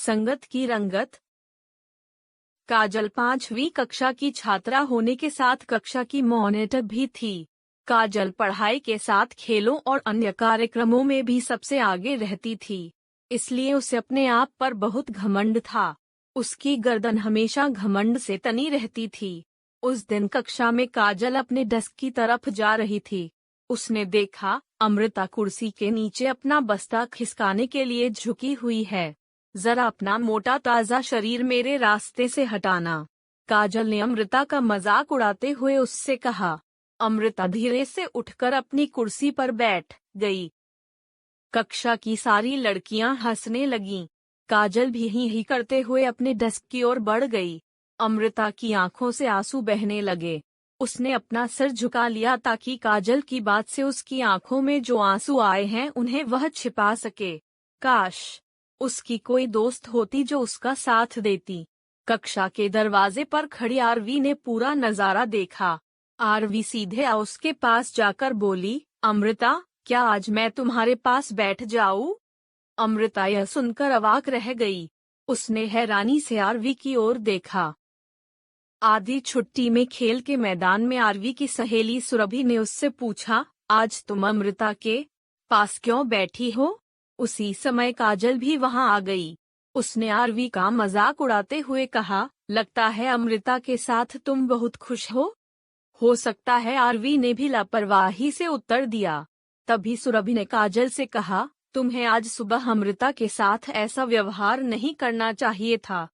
संगत की रंगत। काजल 5वीं कक्षा की छात्रा होने के साथ कक्षा की मॉनिटर भी थी। काजल पढ़ाई के साथ खेलों और अन्य कार्यक्रमों में भी सबसे आगे रहती थी, इसलिए उसे अपने आप पर बहुत घमंड था। उसकी गर्दन हमेशा घमंड से तनी रहती थी। उस दिन कक्षा में काजल अपने डेस्क की तरफ जा रही थी। उसने देखा अमृता कुर्सी के नीचे अपना बस्ता खिसकाने के लिए झुकी हुई है। जरा अपना मोटा ताजा शरीर मेरे रास्ते से हटाना। काजल ने अमृता का मजाक उड़ाते हुए उससे कहा। अमृता धीरे से उठकर अपनी कुर्सी पर बैठ गई। कक्षा की सारी लड़कियां हंसने लगीं। काजल भी ही करते हुए अपने डेस्क की ओर बढ़ गई। अमृता की आंखों से आंसू बहने लगे। उसने अपना सिर झुका लिया ताकि काजल की बात से उसकी आंखों में जो आंसू आए हैं उन्हें वह छिपा सके। काश उसकी कोई दोस्त होती जो उसका साथ देती। कक्षा के दरवाजे पर खड़ी आरवी ने पूरा नजारा देखा। आरवी सीधे उसके पास जाकर बोली, अमृता, क्या आज मैं तुम्हारे पास बैठ जाऊं? अमृता यह सुनकर अवाक रह गई। उसने हैरानी से आरवी की ओर देखा। आधी छुट्टी में खेल के मैदान में आरवी की सहेली सुरभि ने उससे पूछा, आज तुम अमृता के पास क्यों बैठी हो? उसी समय काजल भी वहां आ गई। उसने आरवी का मजाक उड़ाते हुए कहा, लगता है अमृता के साथ तुम बहुत खुश हो सकता है, आरवी ने भी लापरवाही से उत्तर दिया। तभी सुरभि ने काजल से कहा, तुम्हें आज सुबह अमृता के साथ ऐसा व्यवहार नहीं करना चाहिए था।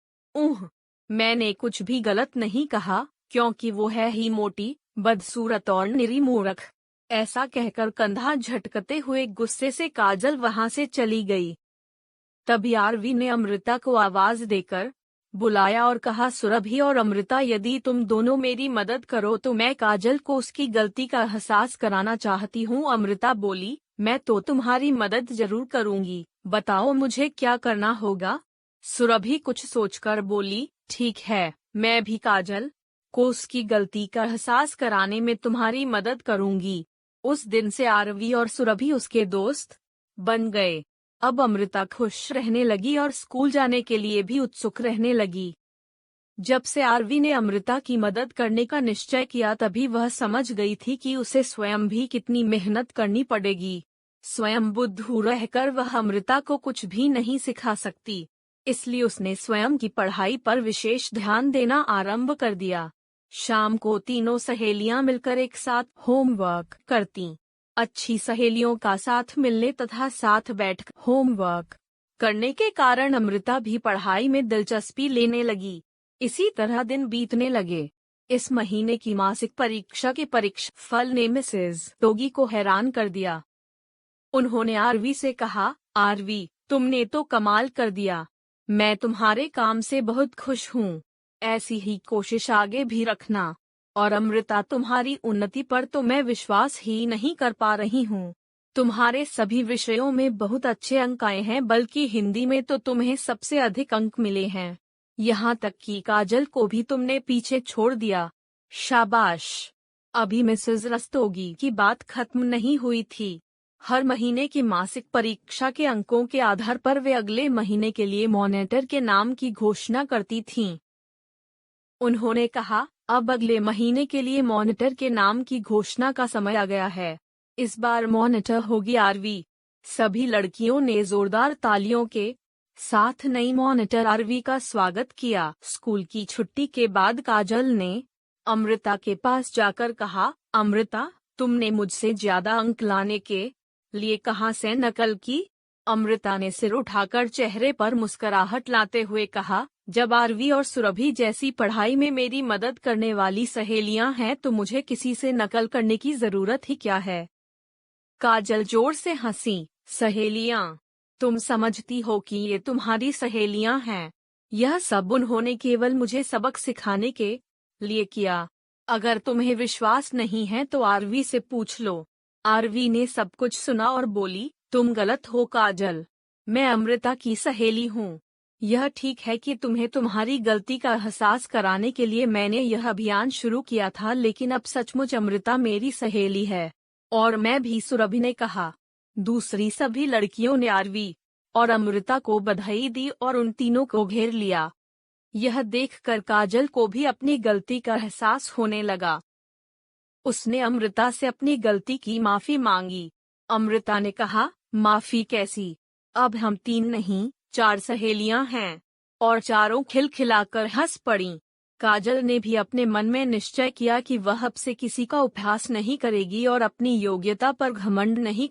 मैंने कुछ भी गलत नहीं कहा, क्योंकि वो है ही मोटी, बदसूरत और निरी मूर्ख। ऐसा कहकर कंधा झटकते हुए गुस्से से काजल वहां से चली गई। तभी आरवी ने अमृता को आवाज देकर बुलाया और कहा, सुरभि और अमृता, यदि तुम दोनों मेरी मदद करो तो मैं काजल को उसकी गलती का एहसास कराना चाहती हूँ। अमृता बोली, मैं तो तुम्हारी मदद जरूर करूँगी, बताओ मुझे क्या करना होगा? सुरभि कुछ सोचकर बोली, ठीक है, मैं भी काजल को उसकी गलती का एहसास कराने में तुम्हारी मदद करूँगी। उस दिन से आरवी और सुरभि उसके दोस्त बन गए। अब अमृता खुश रहने लगी और स्कूल जाने के लिए भी उत्सुक रहने लगी। जब से आरवी ने अमृता की मदद करने का निश्चय किया तभी वह समझ गई थी कि उसे स्वयं भी कितनी मेहनत करनी पड़ेगी। स्वयं बुद्धू रहकर वह अमृता को कुछ भी नहीं सिखा सकती, इसलिए उसने स्वयं की पढ़ाई पर विशेष ध्यान देना आरंभ कर दिया। शाम को तीनों सहेलियां मिलकर एक साथ होमवर्क करती। अच्छी सहेलियों का साथ मिलने तथा साथ बैठ होमवर्क करने के कारण अमृता भी पढ़ाई में दिलचस्पी लेने लगी। इसी तरह दिन बीतने लगे। इस महीने की मासिक परीक्षा के परीक्षा फल ने मिसेज टोगी को हैरान कर दिया। उन्होंने आरवी से कहा, आरवी, तुमने तो कमाल कर दिया। मैं तुम्हारे काम से बहुत खुश हूँ। ऐसी ही कोशिश आगे भी रखना। और अमृता, तुम्हारी उन्नति पर तो मैं विश्वास ही नहीं कर पा रही हूँ। तुम्हारे सभी विषयों में बहुत अच्छे अंक आए हैं, बल्कि हिंदी में तो तुम्हें सबसे अधिक अंक मिले हैं। यहाँ तक कि काजल को भी तुमने पीछे छोड़ दिया। शाबाश। अभी मिसेज रस्तोगी की बात खत्म नहीं हुई थी। हर महीने की मासिक परीक्षा के अंकों के आधार पर वे अगले महीने के लिए मॉनिटर के नाम की घोषणा करती थीं। उन्होंने कहा, अब अगले महीने के लिए मॉनिटर के नाम की घोषणा का समय आ गया है। इस बार मॉनिटर होगी आरवी। सभी लड़कियों ने जोरदार तालियों के साथ नई मॉनिटर आरवी का स्वागत किया। स्कूल की छुट्टी के बाद काजल ने अमृता के पास जाकर कहा, अमृता, तुमने मुझसे ज्यादा अंक लाने के लिए कहाँ से नकल की? अमृता ने सिर उठाकर चेहरे पर मुस्कुराहट लाते हुए कहा, जब आरवी और सुरभि जैसी पढ़ाई में मेरी मदद करने वाली सहेलियां हैं तो मुझे किसी से नकल करने की जरूरत ही क्या है? काजल जोर से हंसी। सहेलियां? तुम समझती हो कि ये तुम्हारी सहेलियां हैं? यह सब उन्होंने केवल मुझे सबक सिखाने के लिए किया। अगर तुम्हें विश्वास नहीं है तो आरवी से पूछ लो। आरवी ने सब कुछ सुना और बोली, तुम गलत हो काजल। मैं अमृता की सहेली हूँ। यह ठीक है कि तुम्हें तुम्हारी गलती का एहसास कराने के लिए मैंने यह अभियान शुरू किया था, लेकिन अब सचमुच अमृता मेरी सहेली है। और मैं भी, सुरभि ने कहा। दूसरी सभी लड़कियों ने आरवी और अमृता को बधाई दी और उन तीनों को घेर लिया। यह देखकर काजल को भी अपनी गलती का एहसास होने लगा। उसने अमृता से अपनी गलती की माफी मांगी। अमृता ने कहा, माफी कैसी, अब हम 3 नहीं 4 सहेलियां हैं। और चारों खिलखिलाकर हंस पड़ीं। काजल ने भी अपने मन में निश्चय किया कि वह अब से किसी का उपहास नहीं करेगी और अपनी योग्यता पर घमंड नहीं